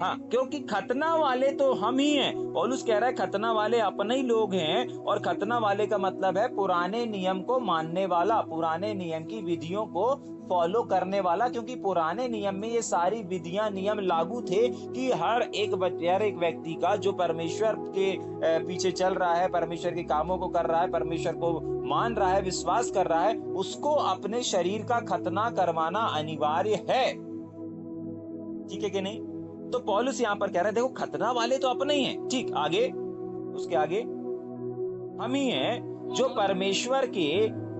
हाँ, क्योंकि खतना वाले तो हम ही हैं। पौलुस कह रहा है खतना वाले अपने ही लोग हैं, और खतना वाले का मतलब है पुराने नियम को मानने वाला, पुराने नियम की विधियों को फॉलो करने वाला। क्योंकि पुराने नियम में ये सारी विधियां नियम लागू थे कि हर एक व्यक्ति का जो परमेश्वर के पीछे चल रहा है, परमेश्वर के कामों को कर रहा है, परमेश्वर को मान रहा है, विश्वास कर रहा है, उसको अपने शरीर का खतना करवाना अनिवार्य है। ठीक है कि नहीं? तो पौलुस यहां पर कह रहे हैं देखो खतना वाले तो अपने ही हैं। ठीक, आगे, उसके आगे, हम ही हैं जो परमेश्वर के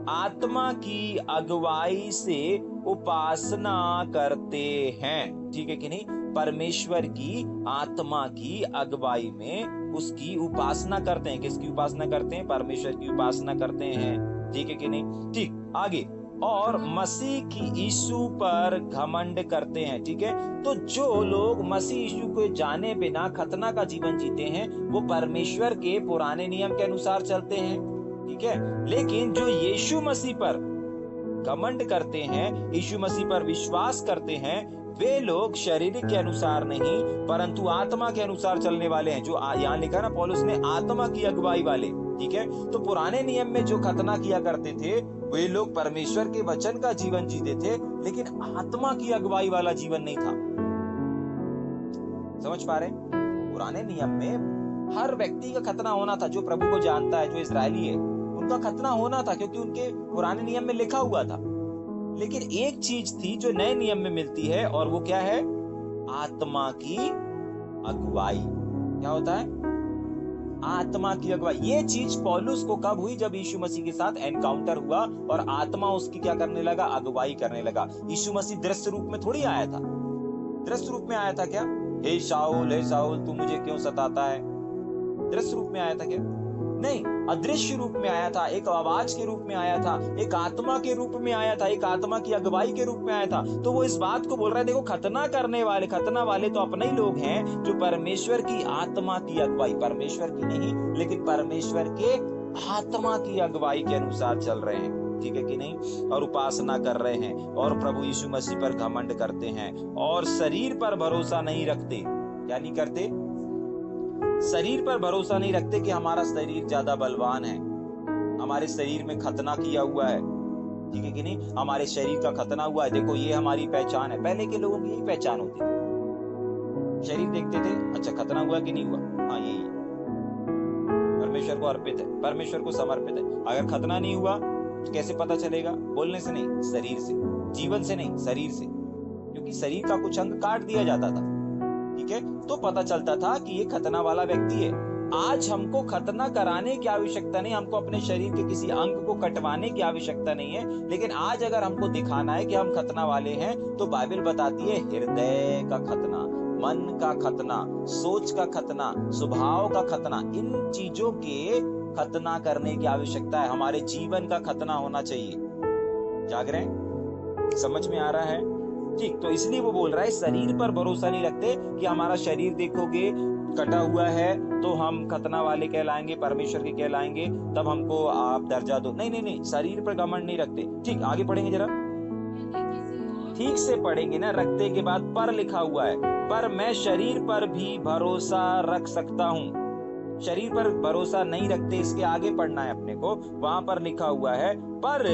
आत्मा की अगुवाई से उपासना करते हैं। ठीक है कि नहीं? परमेश्वर की आत्मा की अगुवाई में उसकी उपासना करते हैं। किसकी उपासना करते हैं? परमेश्वर की उपासना करते हैं। ठीक है कि नहीं? ठीक, आगे, और मसीह की यीशु पर घमंड करते हैं। ठीक है, तो जो लोग मसीह यीशु को जाने बिना खतना का जीवन जीते हैं वो परमेश्वर के पुराने नियम के अनुसार चलते हैं। ठीक है, लेकिन जो यीशु मसीह पर घमंड करते हैं, यीशु मसीह पर विश्वास करते हैं, वे लोग शारीरिक के अनुसार नहीं परंतु आत्मा के अनुसार चलने वाले हैं। जो यहाँ लिखा ना पौलुस ने, आत्मा की अगुवाई वाले। ठीक है, तो पुराने नियम में जो खतना किया करते थे वे लोग परमेश्वर के वचन का जीवन जीते थे, लेकिन आत्मा की अगुवाई वाला जीवन नहीं था। समझ पा रहे? पुराने नियम में हर व्यक्ति का खतना होना था। जो प्रभु को जानता है, जो इस्राएली है, उनका खतना होना था, क्योंकि उनके पुराने नियम में लिखा हुआ था। लेकिन एक चीज थी जो नए नियम में मिलती है, और वो क्या है? आत्मा की अगुवाई। क्या होता है? आत्मा की अगुवाई। ये चीज पौलुस को कब हुई? जब यीशु मसीह के साथ एनकाउंटर हुआ और आत्मा उसकी क्या करने लगा? अगुवाई करने लगा। यीशु मसीह दृश्य रूप में थोड़ी आया था। दृश्य रूप में आया था क्या? हे शाऊल तू मुझे क्यों सताता है? दृश्य रूप में आया था क्या? नहीं, अदृश्य रूप में आया था। एक आवाज के रूप में आया था, एक आत्मा के रूप में आया था, एक आत्मा की अगुवाई के रूप में आया था। तो वो इस बात को बोल रहा है देखो खतना करने वाले, खतना वाले तो अपने ही लोग हैं जो परमेश्वर की आत्मा की अगुवाई, परमेश्वर की नहीं लेकिन परमेश्वर के आत्मा की अगुवाई के अनुसार चल रहे हैं। ठीक है कि नहीं? और उपासना कर रहे हैं और प्रभु यीशु मसीह पर घमंड करते हैं और शरीर पर भरोसा नहीं रखते। क्या नहीं करते? शरीर पर भरोसा नहीं रखते कि हमारा शरीर ज्यादा बलवान है, हमारे शरीर में खतना किया हुआ है। ठीक है कि नहीं? हमारे शरीर का खतना हुआ है, देखो ये हमारी पहचान है। पहले के लोगों की यही पहचान होती थी। शरीर देखते थे, अच्छा खतना हुआ कि नहीं हुआ, हाँ यही है, परमेश्वर को अर्पित है, परमेश्वर को समर्पित है। अगर खतना नहीं हुआ तो कैसे पता चलेगा? बोलने से नहीं, शरीर से, जीवन से नहीं, शरीर से, क्योंकि शरीर का कुछ अंग काट दिया जाता था। ठीक है, तो पता चलता था कि ये खतना वाला व्यक्ति है। आज हमको खतना कराने की आवश्यकता नहीं, हमको अपने शरीर के किसी अंग को कटवाने की आवश्यकता नहीं है। लेकिन आज अगर हमको दिखाना है कि हम खतना वाले हैं तो बाइबल बताती है हृदय का खतना, मन का खतना, सोच का खतना, स्वभाव का खतना, इन चीजों के खतना करने की आवश्यकता है। हमारे जीवन का खतना होना चाहिए। जाग रहे हैं? समझ में आ रहा है? ठीक, तो इसलिए वो बोल रहा है शरीर पर भरोसा नहीं रखते कि हमारा शरीर देखोगे कटा हुआ है तो हम खतना वाले कहलाएंगे, परमेश्वर के कहलाएंगे, तब हमको आप दर्जा दो। नहीं नहीं नहीं, शरीर पर घमंड नहीं रखते। ठीक, आगे पढ़ेंगे जरा, ठीक से पढ़ेंगे ना। रखते के बाद पर लिखा हुआ है, पर मैं शरीर पर भी भरोसा रख सकता हूँ। शरीर पर भरोसा नहीं रखते, इसके आगे पढ़ना है अपने को। वहां पर लिखा हुआ है पर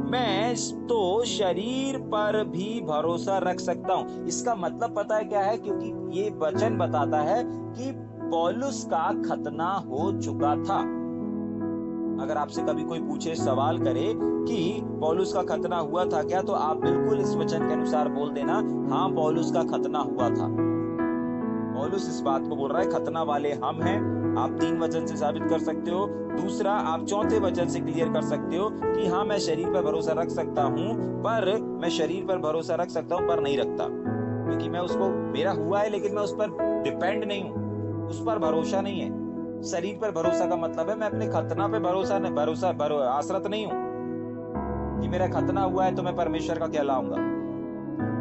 मैं तो शरीर पर भी भरोसा रख सकता हूं। इसका मतलब पता है क्या है? क्योंकि ये वचन बताता है कि पौलुस का खतना हो चुका था। अगर आपसे कभी कोई पूछे, सवाल करे कि पौलुस का खतना हुआ था क्या, तो आप बिल्कुल इस वचन के अनुसार बोल देना, हाँ पौलुस का खतना हुआ था। पौलुस इस बात को बोल रहा है खतना वाले हम हैं। आप 3 वचन से साबित कर सकते हो। दूसरा, आप 4थे वचन से क्लियर कर सकते हो कि हाँ मैं शरीर पर भरोसा रख सकता हूँ, पर मैं शरीर पर भरोसा रख सकता हूँ पर नहीं रखता, क्योंकि मैं उसको, मेरा हुआ है लेकिन मैं उस पर डिपेंड नहीं हूँ, उस पर भरोसा नहीं है। शरीर पर भरोसा का मतलब है मैं अपने खतना पे आश्रित नहीं हूँ कि मेरा खतना हुआ है तो मैं परमेश्वर का कहलाऊंगा,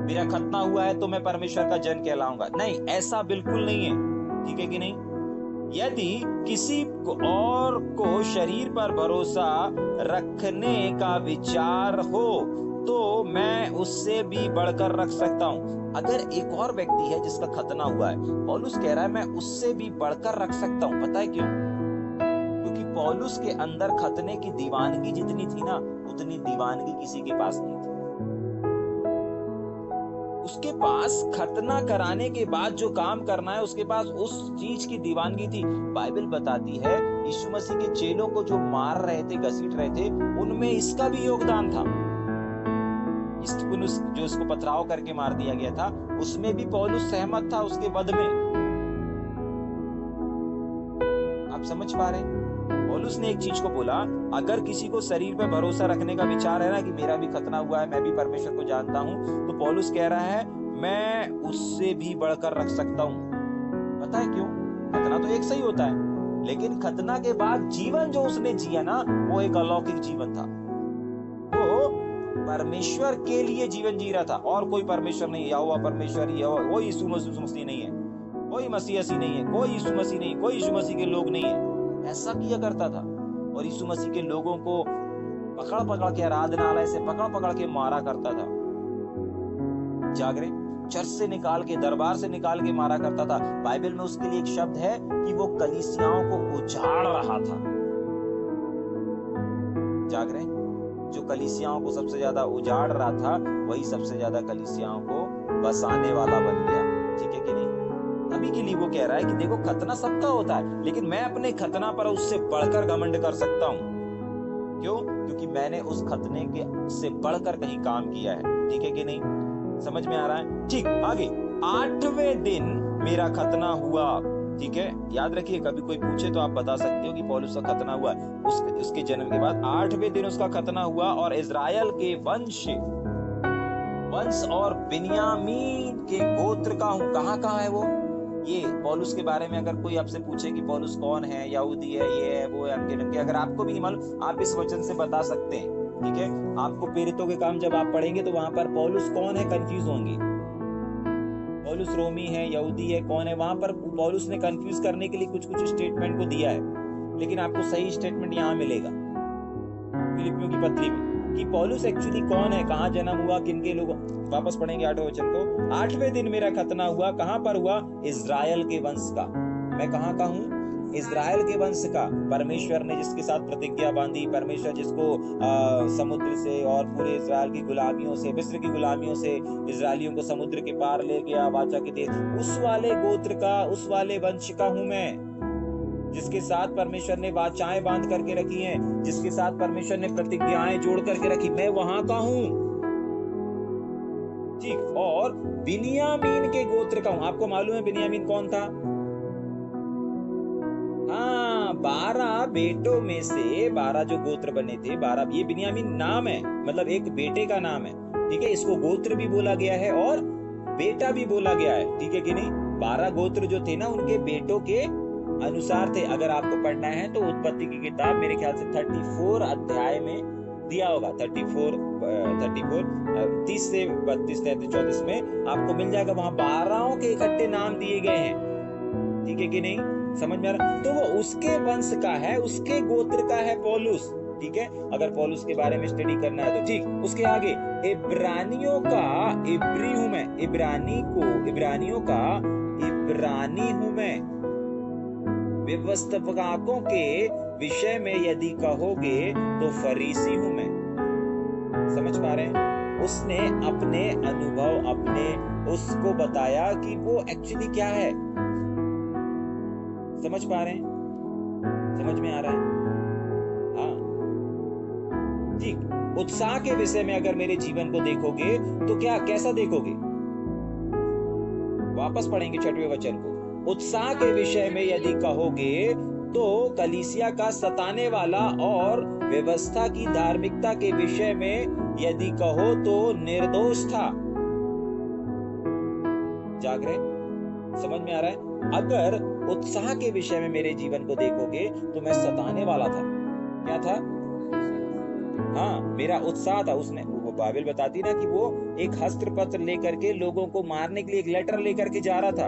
मेरा खतना हुआ है तो मैं परमेश्वर का जन कहलाऊंगा। नहीं, ऐसा बिल्कुल नहीं है। ठीक है कि नहीं? यदि किसी और को शरीर पर भरोसा रखने का विचार हो तो मैं उससे भी बढ़कर रख सकता हूँ। अगर एक और व्यक्ति है जिसका खतना हुआ है, पौलुस कह रहा है मैं उससे भी बढ़कर रख सकता हूँ। पता है क्यों? क्योंकि पौलुस के अंदर खतने की दीवानगी जितनी थी ना, उतनी दीवानगी किसी के पास नहीं थी। उसके पास खतना कराने के बाद जो काम करना है, उसके पास उस चीज की दीवानगी थी। बाइबल बताती है यीशु मसीह के चेलों को जो मार रहे थे, घसीट रहे थे, उनमें इसका भी योगदान था। स्तिफनुस जो उसको पथराव करके मार दिया गया था, उसमें भी पौलुस सहमत था उसके वध में। आप समझ पा रहे हैं? पौलुस ने एक चीज को बोला, अगर किसी को शरीर पे भरोसा रखने का विचार है ना कि मेरा भी खतना हुआ है, मैं भी परमेश्वर को जानता हूं, तो पौलुस कह रहा है मैं उससे भी बढ़कर रख सकता हूं। पता है क्यों? खतना तो एक सही होता है, लेकिन खतना के बाद जीवन जो उसने जिया ना, वो एक अलौकिक जीवन था। वो परमेश्वर के लिए जीवन जी रहा था, और कोई परमेश्वर नहीं, यहोवा परमेश्वर ही है, कोई यीशु मसीह नहीं है, कोई मसीह नहीं है, कोई यीशु मसीह नहीं, कोई यीशु मसीह के लोग नहीं है। ऐसा किया करता था, और यीशु मसीह के लोगों को पकड़ पकड़ के आराधनालय से पकड़ पकड़ के मारा करता था। जागरे चर्च से निकाल के, दरबार से निकाल के मारा करता था। बाइबल में उसके लिए एक शब्द है कि वो कलीसियाओं को उजाड़ रहा था। जागरे जो कलीसियाओं को सबसे ज्यादा उजाड़ रहा था, वही सबसे ज्यादा कलीसियाओं को बसाने वाला बन गया। ठीक है कि नहीं? अभी के लिए वो कह रहा है कि देखो खतना सबका होता है, लेकिन मैं अपने खतना पर उससे बढ़कर घमंड कर सकता हूं। क्यों? क्योंकि मैंने उस खतने के से बढ़कर कहीं काम किया है। ठीक है कि नहीं? समझ में आ रहा है? ठीक, आगे 8वें दिन मेरा खतना हुआ। ठीक है, याद रखिए, कभी कोई पूछे तो आप बता सकते हो कि पौलुस का खतना हुआ। उसके जन्म के बाद 8वें दिन उसका खतना हुआ, और इजराइल के वंश और बिन्यामीन के गोत्र का हूं। कहाँ है वो? ये पौलुस के बारे में अगर कोई आपसे पूछे कि पौलुस कौन है, यहूदी है, ये है, वो है, अनके ढंके, अगर आपको भी नहीं मालूम, आप इस वचन से बता सकते हैं। ठीक है, आपको प्रेरितों के काम जब आप पढ़ेंगे तो वहां पर पौलुस कौन है कंफ्यूज होंगे। पौलुस रोमी है, यहूदी है, कौन है, वहां पर पौलुस ने कंफ्यूज करने के लिए कुछ कुछ स्टेटमेंट को दिया है, लेकिन आपको सही स्टेटमेंट यहाँ मिलेगा फिलिपियों की पत्री में कि पौलुस एक्चुअली कौन है, कहाँ जन्म हुआ, किनके लोगों। वापस पढ़ेंगे 8वें वचन को। 8वें दिन मेरा खतना हुआ, कहाँ पर हुआ? इजराइल के वंश का। मैं कहाँ का हूँ? इजराइल के वंश का। परमेश्वर ने जिसके साथ प्रतिज्ञा बांधी, परमेश्वर जिसको समुद्र से और पूरे इजराइल की गुलामियों से, मिस्र की गुलामियों से इजराइलियों को समुद्र के पार ले गया, वाचा के देश, उस वाले गोत्र का, उस वाले वंश का हूं मैं, जिसके साथ परमेश्वर ने वाचाएं बांध करके रखी हैं, जिसके साथ परमेश्वर ने प्रतिज्ञाएं जोड़ करके रखी, मैं वहां का हूं। ठीक, और बिन्यामीन के गोत्र का हूं। आपको मालूम है बिन्यामीन कौन था? हाँ, 12 बेटों में से 12 जो गोत्र बने थे, 12, ये बिन्यामीन नाम है, मतलब एक बेटे का नाम है। ठीक है, इसको गोत्र भी बोला गया है और बेटा भी बोला गया है। ठीक है कि नहीं? 12 गोत्र जो थे ना, उनके बेटों के अनुसार थे। अगर आपको पढ़ना है तो उत्पत्ति की किताब मेरे ख्याल से 34 अध्याय में दिया होगा, 34 30 से 32 33 34 में आपको मिल जाएगा। वहां 12 के इकट्ठे नाम दिए गए हैं। ठीक है कि नहीं? समझ में आ रहा? तो वो उसके वंश का है, उसके गोत्र का है पौलुस। ठीक है, अगर पौलुस के बारे में स्टडी करना है तो ठीक। उसके आगे इब्रानियों का इब्री हूं मैं, इब्रानियों का इब्रानी हूं मैं। व्यवस्थापकों के विषय में यदि कहोगे तो फरीसी हूं मैं। समझ पा रहे हैं? उसने अपने अनुभव, अपने उसको बताया कि वो एक्चुअली क्या है। समझ पा रहे हैं? समझ में आ रहा है? हाँ, ठीक। उत्साह के विषय में अगर मेरे जीवन को देखोगे तो क्या, कैसा देखोगे? वापस पढ़ेंगे 6वें वचन को। उत्साह के विषय में यदि कहोगे तो कलीसिया का सताने वाला, और व्यवस्था की धार्मिकता के विषय में यदि कहो तो निर्दोष था। जाग रहे? समझ में आ रहा है? अगर उत्साह के विषय में मेरे जीवन को देखोगे तो मैं सताने वाला था। क्या था? हाँ, मेरा उत्साह था। उसने, वो बाइबल बताती ना कि वो एक हस्त्र पत्र लेकर के लोगों को मारने के लिए एक लेटर लेकर के जा रहा था,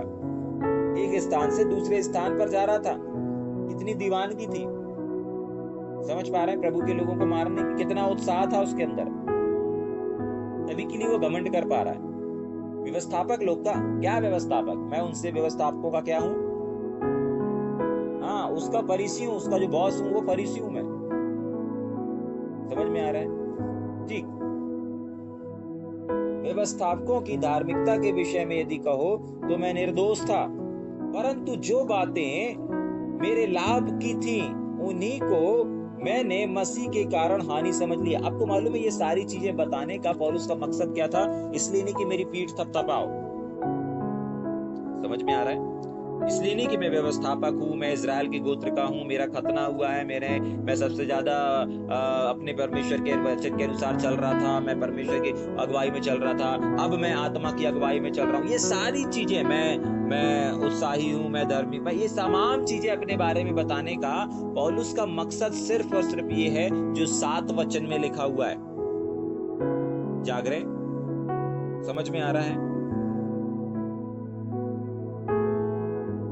एक स्थान से दूसरे स्थान पर जा रहा था। कितनी दीवानगी थी। समझ पा रहे हैं? प्रभु के लोगों को मारने की कितना उत्साह था उसके अंदर। तभी के लिए वो घमंड कर पा रहा है। व्यवस्थापक लोग का क्या, व्यवस्थापक मैं उनसे व्यवस्थापकों का क्या हूं? हाँ, उसका फरीसी हूं, उसका जो बॉस हूं वो फरीसी हूं मैं। समझ में आ रहा है? ठीक। व्यवस्थापकों की धार्मिकता के विषय में यदि कहो तो मैं निर्दोष था, परंतु जो बातें मेरे लाभ की थी उन्हीं को मैंने मसीह के कारण हानि समझ लिया। आपको मालूम है ये सारी चीजें बताने का पौलुस का मकसद क्या था? इसलिए नहीं कि मेरी पीठ थपथपाओ। समझ में आ रहा है? इसलिए नहीं कि मैं व्यवस्थापक हूँ, मैं इजराइल के गोत्र का हूँ, मेरा खतना हुआ है, मैं सबसे ज्यादा अपने परमेश्वर के वचन के अनुसार चल रहा था, मैं परमेश्वर की अगुवाई में चल रहा था, अब मैं आत्मा की अगुवाई में चल रहा हूँ। ये सारी चीजें, मैं उत्साही हूँ, मैं धार्मिक, मैं ये तमाम चीजें अपने बारे में बताने का पौलुस का मकसद सिर्फ और सिर्फ ये है जो 7 वचन में लिखा हुआ है। जाग रहे? समझ में आ रहा है?